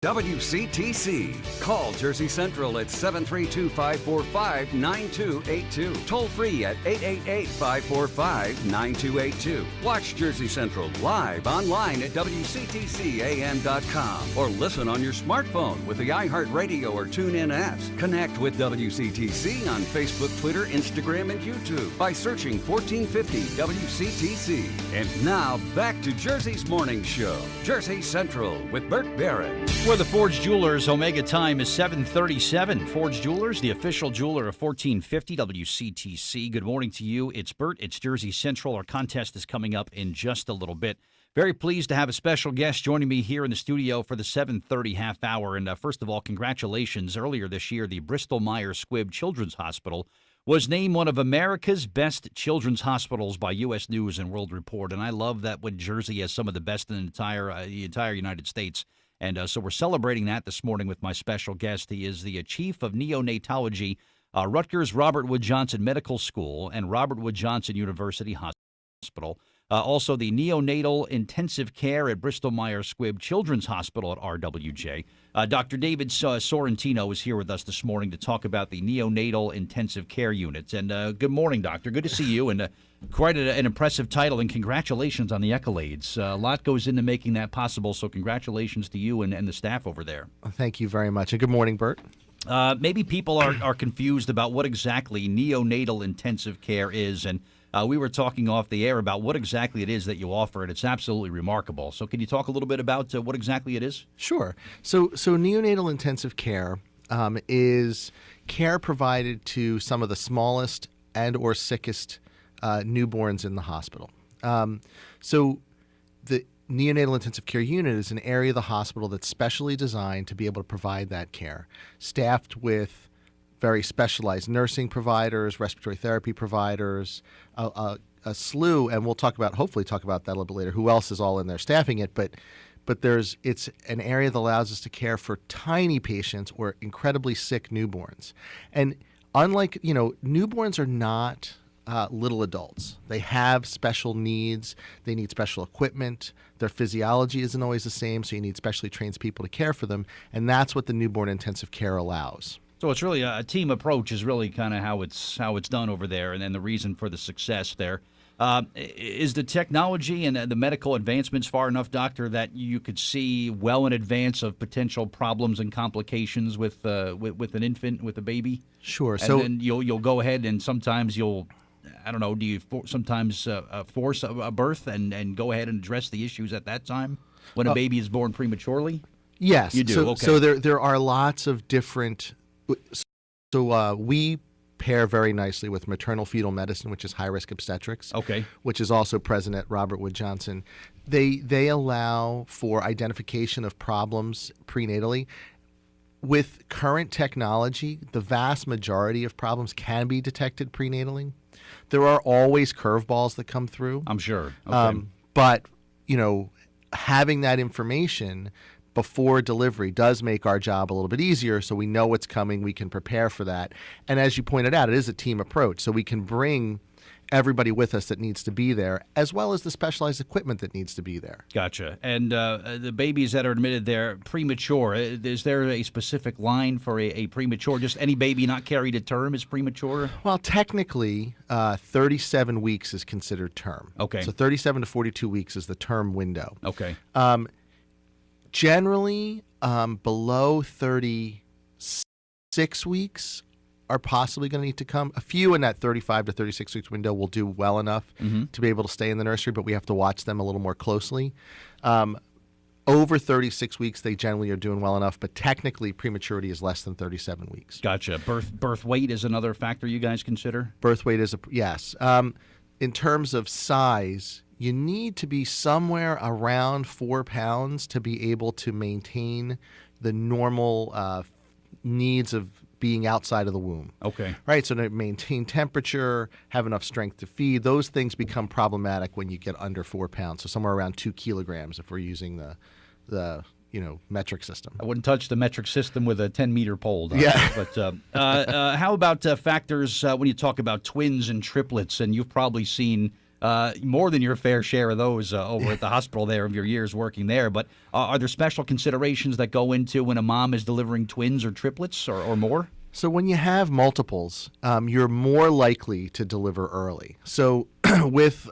WCTC. Call Jersey Central at 732-545-9282. Toll free at 888-545-9282. Watch Jersey Central live online at WCTCAM.com or listen on your smartphone with the iHeartRadio or TuneIn apps. Connect with WCTC on Facebook, Twitter, Instagram, and YouTube by searching 1450 WCTC. And now back to Jersey's Morning Show. Jersey Central with Bert Barron. We're the Forge Jewelers. Omega time is 7:37. Forge Jewelers, the official jeweler of 1450 WCTC. Good morning to you. It's Bert. It's Jersey Central. Our contest is coming up in just a little bit. Very pleased to have a special guest joining me here in the studio for the 7:30 half hour. And first of all, congratulations. Earlier this year, the Bristol-Myers Squibb Children's Hospital was named one of America's best children's hospitals by U.S. News and World Report. And I love that when Jersey has some of the best in the entire United States. And so we're celebrating that this morning with my special guest. He is the chief of neonatology, Rutgers Robert Wood Johnson Medical School and Robert Wood Johnson University Hospital. Also the neonatal intensive care at Bristol-Myers Squibb Children's Hospital at RWJ. Dr. David Sorrentino is here with us this morning to talk about the neonatal intensive care units. And good morning, doctor. Good to see you. And quite an impressive title, and congratulations on the accolades. A lot goes into making that possible, so congratulations to you and the staff over there. Thank you very much, and good morning, Bert. Maybe people are confused about what exactly neonatal intensive care is, and we were talking off the air about what exactly it is that you offer, and it's absolutely remarkable. So can you talk a little bit about what exactly it is? Sure. So neonatal intensive care is care provided to some of the smallest and or sickest newborns in the hospital. So the neonatal intensive care unit is an area of the hospital that's specially designed to be able to provide that care, staffed with very specialized nursing providers, respiratory therapy providers, a slew, and we'll hopefully talk about that a little bit later, who else is all in there staffing it, but it's an area that allows us to care for tiny patients or incredibly sick newborns. And unlike, newborns are not little adults. They have special needs. They need special equipment. Their physiology isn't always the same, so you need specially trained people to care for them, and that's what the newborn intensive care allows. So it's really a team approach is really kind of how it's done over there, and then the reason for the success there. Is the technology and the medical advancements far enough, doctor, that you could see well in advance of potential problems and complications with an infant, with a baby? Sure. And then you'll go ahead and sometimes do you sometimes force a birth and go ahead and address the issues at that time when a baby is born prematurely? Yes. You do. Okay. So there are lots of different. So we pair very nicely with maternal fetal medicine, which is high risk obstetrics. Okay. Which is also present at Robert Wood Johnson. They allow for identification of problems prenatally. With current technology, the vast majority of problems can be detected prenatally. There are always curveballs that come through. I'm sure. Okay. But having that information before delivery does make our job a little bit easier, so we know what's coming, we can prepare for that. And as you pointed out, it is a team approach, so we can bring everybody with us that needs to be there, as well as the specialized equipment that needs to be there. Gotcha. And the babies that are admitted there, premature, is there a specific line for a premature? Just any baby not carried to term is premature? Well, technically, 37 weeks is considered term. Okay. So 37 to 42 weeks is the term window. Okay. Generally, below 36 weeks are possibly going to need to come. A few in that 35 to 36 weeks window will do well enough to be able to stay in the nursery, but we have to watch them a little more closely. Over 36 weeks, they generally are doing well enough, but technically prematurity is less than 37 weeks. Gotcha. Birth weight is another factor you guys consider? Birth weight is yes. In terms of size, you need to be somewhere around 4 pounds to be able to maintain the normal needs of being outside of the womb. Okay. Right, so to maintain temperature, have enough strength to feed, those things become problematic when you get under 4 pounds, so somewhere around 2 kilograms if we're using the metric system. I wouldn't touch the metric system with a 10-meter pole. Yeah. But how about factors when you talk about twins and triplets? And you've probably seen more than your fair share of those over at the hospital there of your years working there. But are there special considerations that go into when a mom is delivering twins or triplets or more? So when you have multiples, you're more likely to deliver early. So with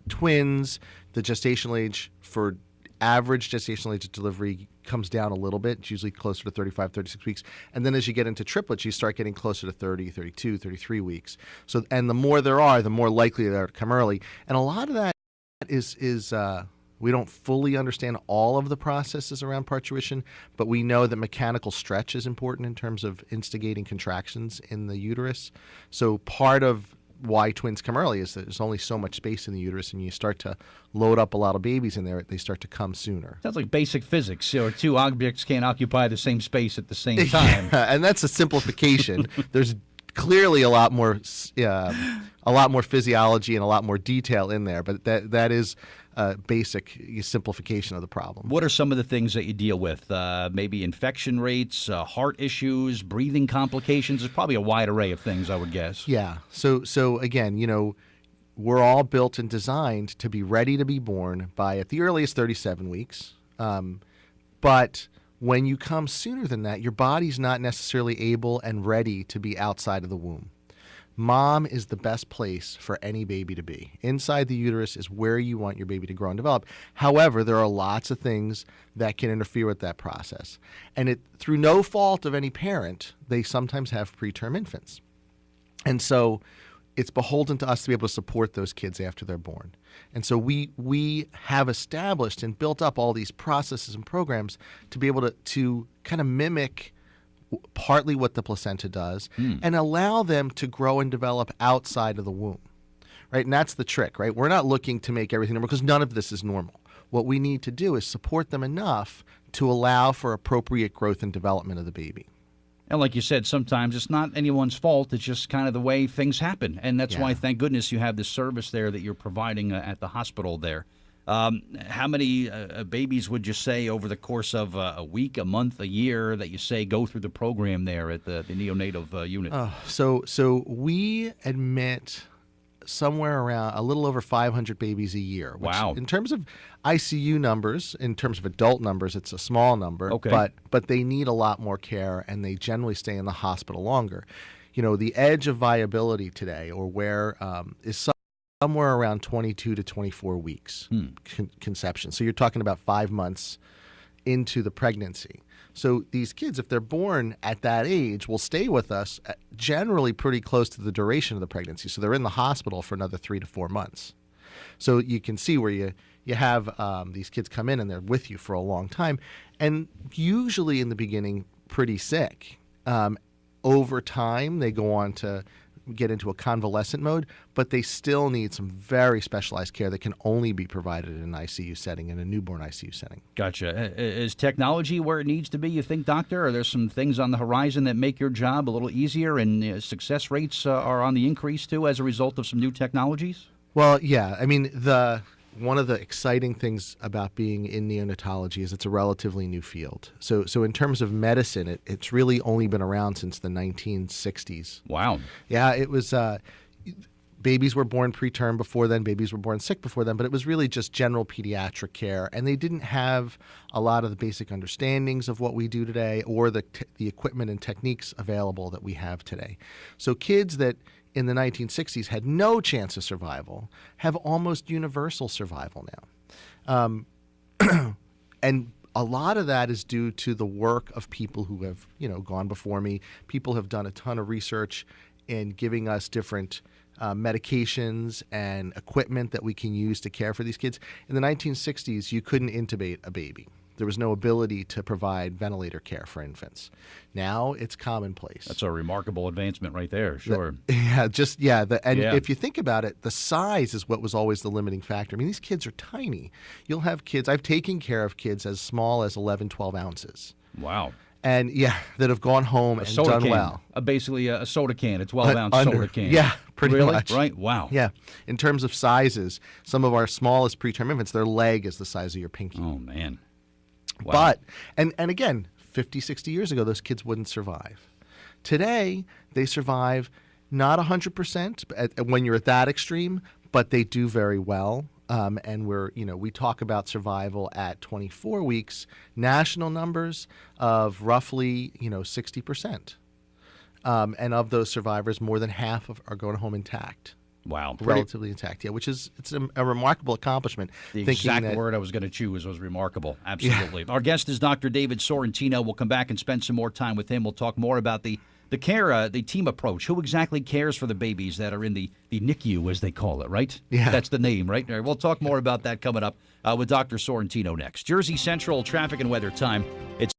twins, the gestational age for average gestational age of delivery comes down a little bit. It's usually closer to 35, 36 weeks. And then as you get into triplets, you start getting closer to 30, 32, 33 weeks. So, and the more there are, the more likely they are to come early. And a lot of that is we don't fully understand all of the processes around parturition, but we know that mechanical stretch is important in terms of instigating contractions in the uterus. So part of why twins come early is that there's only so much space in the uterus, and you start to load up a lot of babies in there, they start to come sooner. Sounds like basic physics. Two objects can't occupy the same space at the same time. Yeah, and that's a simplification. There's clearly a lot more physiology and a lot more detail in there, but that is basic simplification of the problem. What are some of the things that you deal with? Maybe infection rates, heart issues, breathing complications. There's probably a wide array of things, I would guess. Yeah. So again, we're all built and designed to be ready to be born by at the earliest 37 weeks. But when you come sooner than that, your body's not necessarily able and ready to be outside of the womb. Mom is the best place for any baby to be. Inside the uterus is where you want your baby to grow and develop. However, there are lots of things that can interfere with that process. And through no fault of any parent, they sometimes have preterm infants. And so it's beholden to us to be able to support those kids after they're born. And so we have established and built up all these processes and programs to be able to kind of mimic partly what the placenta does and allow them to grow and develop outside of the womb, right? And that's the trick, right? We're not looking to make everything normal because none of this is normal. What we need to do is support them enough to allow for appropriate growth and development of the baby. And like you said, sometimes it's not anyone's fault. It's just kind of the way things happen. And that's why, thank goodness, you have this service there that you're providing at the hospital there. How many babies would you say over the course of a week, a month, a year that you say go through the program there at the neonatal unit? So we admit somewhere around a little over 500 babies a year. Which wow. In terms of ICU numbers, in terms of adult numbers, it's a small number. Okay. But they need a lot more care, and they generally stay in the hospital longer. The edge of viability today, or where is somewhere around 22 to 24 weeks conception. So you're talking about 5 months into the pregnancy. So these kids, if they're born at that age, will stay with us generally pretty close to the duration of the pregnancy. So they're in the hospital for another 3 to 4 months. So you can see where you have these kids come in and they're with you for a long time, and usually in the beginning pretty sick. Over time, they go on to get into a convalescent mode, but they still need some very specialized care that can only be provided in an ICU setting, in a newborn ICU setting. Gotcha. Is technology where it needs to be, you think, doctor? Are there some things on the horizon that make your job a little easier, and success rates are on the increase too as a result of some new technologies? Well, yeah. I mean, one of the exciting things about being in neonatology is it's a relatively new field. So in terms of medicine, it's really only been around since the 1960s. Wow. Yeah, it was babies were born preterm before then, babies were born sick before then, but it was really just general pediatric care, and they didn't have a lot of the basic understandings of what we do today or the equipment and techniques available that we have today. So kids that in the 1960s had no chance of survival have almost universal survival now. And a lot of that is due to the work of people who have, gone before me. People have done a ton of research in giving us different medications and equipment that we can use to care for these kids. In the 1960s, you couldn't intubate a baby. There was no ability to provide ventilator care for infants. Now it's commonplace. That's a remarkable advancement right there, sure. If you think about it, the size is what was always the limiting factor. I mean, these kids are tiny. You'll have kids, I've taken care of kids as small as 11, 12 ounces. Wow. And that have gone home and done can. well. Basically a soda can, a 12-ounce soda can. Yeah, pretty really? much. Right? Wow. Yeah. In terms of sizes, some of our smallest preterm infants, their leg is the size of your pinky. Oh, man. Wow. But, and again, 50, 60 years ago, those kids wouldn't survive. Today, they survive not 100% when you're at that extreme, but they do very well. And we talk about survival at 24 weeks, national numbers of roughly, 60%. And of those survivors, more than half are going home intact. Wow. Relatively intact, yeah, which is a remarkable accomplishment. The exact word I was going to choose was remarkable. Absolutely. Yeah. Our guest is Dr. David Sorrentino. We'll come back and spend some more time with him. We'll talk more about the care, the team approach. Who exactly cares for the babies that are in the NICU, as they call it, right? Yeah. That's the name, right? We'll talk more about that coming up with Dr. Sorrentino next. Jersey Central traffic and weather time. It's